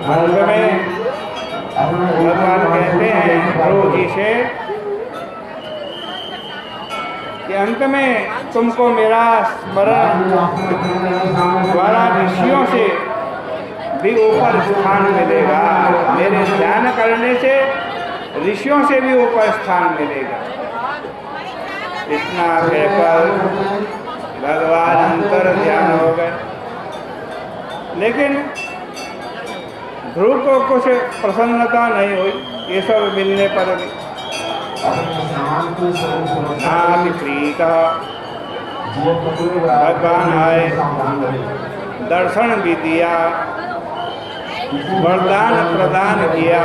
अंत में भगवान कहते हैं ध्रुव जी से कि अंत में तुमको मेरा स्मरण द्वारा ऋषियों से भी ऊपर स्थान मिलेगा। मेरे ध्यान करने से ऋषियों से भी ऊपर स्थान मिलेगा। इतना कहकर भगवान अंतर ध्यान हो गए। लेकिन ध्रुव को कुछ प्रसन्नता नहीं हुई ये सब मिलने पर भी। प्रीत भगवान आए, दर्शन भी दिया, वरदान प्रदान किया,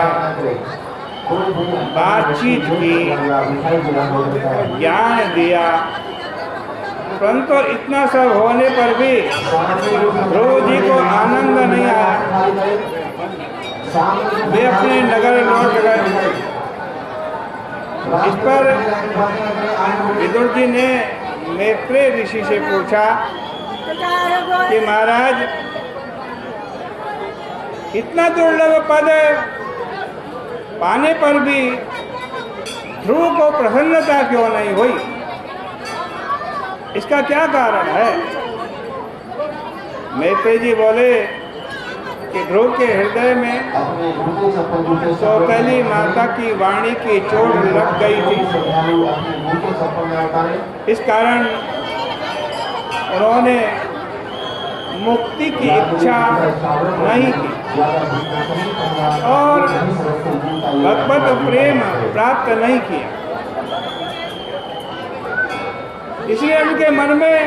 बातचीत की, ज्ञान दिया, परंतु इतना सब होने पर भी ध्रुव जी को आनंद नहीं आया। वे अपने नगर लौट गए। इस पर विदुर जी ने मैत्रेय ऋषि से पूछा कि महाराज इतना दुर्लभ पद पाने पर भी ध्रुव को प्रसन्नता क्यों नहीं हुई? इसका क्या कारण है? मैत्रेय जी बोले कि ध्रुव के हृदय में सौतेली माता की वाणी की चोट लग गई थी। इस कारण उन्होंने मुक्ति की इच्छा नहीं की और भगवत प्रेम प्राप्त नहीं किया। इसलिए उनके मन में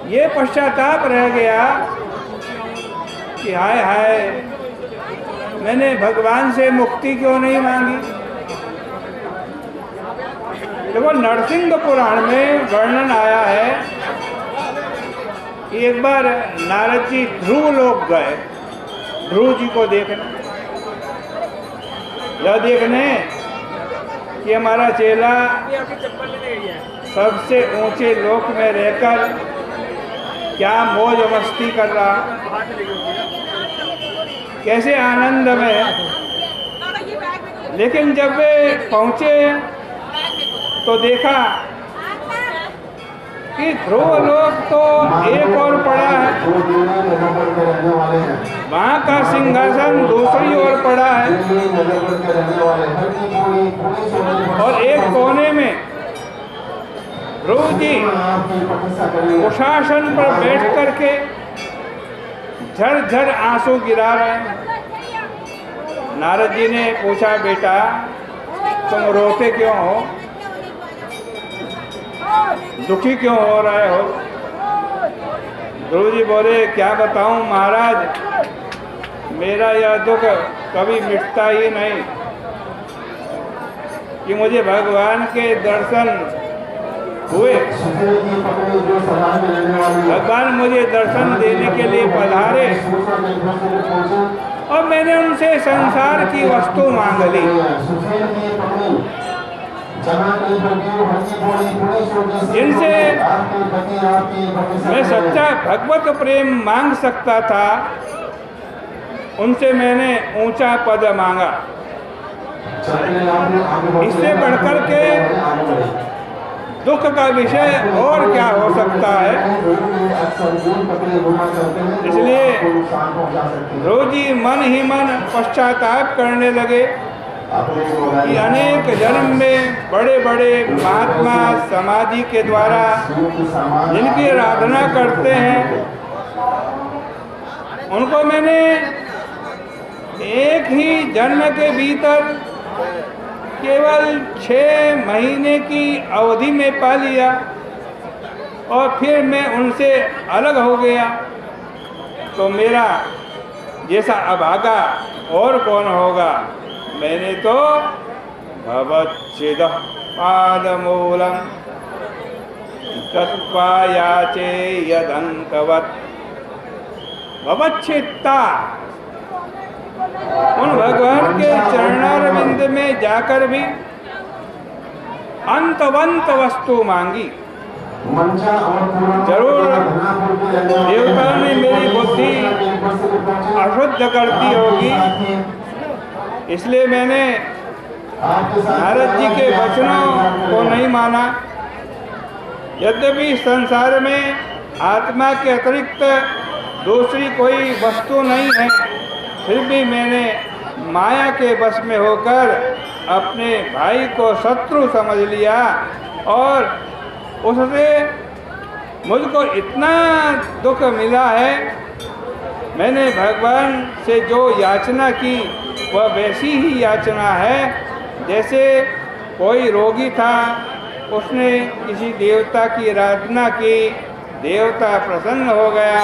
ये पश्चाताप रह गया कि हाय हाय, मैंने भगवान से मुक्ति क्यों नहीं मांगी। देखो नरसिंह पुराण में वर्णन आया है कि एक बार नारद जी ध्रुव लोक गए ध्रुव जी को देखने। यह देखने कि हमारा चेला सबसे ऊंचे लोक में रहकर क्या मौज मस्ती कर रहा, कैसे आनंद में। लेकिन जब वे पहुंचे तो देखा कि ध्रुव लोक तो एक और पड़ा है, वहाँ का सिंहासन दूसरी ओर पड़ा है और एक कोने में ध्रुव जी कुशासन पर बैठ करके झरझर आंसू गिरा रहे हैं। नारद जी ने पूछा, बेटा तुम रोते क्यों हो, दुखी क्यों हो रहे हो? ध्रुव जी बोले, क्या बताऊं महाराज, मेरा यह दुख कभी मिटता ही नहीं कि मुझे भगवान के दर्शन हुए। भगवान मुझे दर्शन देने के लिए पधारे और मैंने उनसे संसार की वस्तु मांग ली। जिनसे मैं सच्चा भगवत प्रेम मांग सकता था, उनसे मैंने ऊंचा पद मांगा। इससे बढ़कर के दुख का विषय और क्या हो सकता है? इसलिए ध्रुव जी मन ही मन पश्चाताप करने लगे कि अनेक जन्म में बड़े बड़े महात्मा समाधि के द्वारा जिनकी आराधना करते हैं, उनको मैंने एक ही जन्म के भीतर केवल 6 महीने की अवधि में पा लिया और फिर मैं उनसे अलग हो गया। तो मेरा जैसा अभागा और कौन होगा? मैंने तो भवच्छिद पादमूलम तत्वा याचे यदंतवत्। भवच्छिदता उन भगवान के चरणारविंद में जाकर भी अंतवंत वस्तु मांगी। जरूर देवताओं ने मेरी बुद्धि अशुद्ध अशुद्ध करती होगी, इसलिए मैंने नारद जी के वचनों को नहीं माना। यद्यपि संसार में आत्मा के अतिरिक्त दूसरी कोई वस्तु नहीं है, फिर भी मैंने माया के वश में होकर अपने भाई को शत्रु समझ लिया और उससे मुझको इतना दुख मिला है। मैंने भगवान से जो याचना की वह वैसी ही याचना है जैसे कोई रोगी था, उसने किसी देवता की आराधना की, देवता प्रसन्न हो गया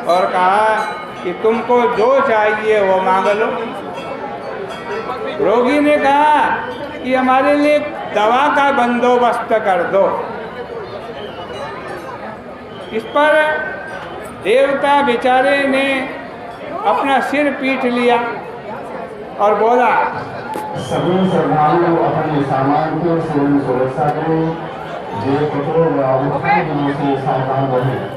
और कहा कि तुमको जो चाहिए वो मांग लो। रोगी ने कहा कि हमारे लिए दवा का बंदोबस्त कर दो। इस पर देवता बेचारे ने अपना सिर पीट लिया और बोला, सभी श्रद्धालु अपने सामान की सुरक्षा करें, जो कठोर व से सावधान रहे।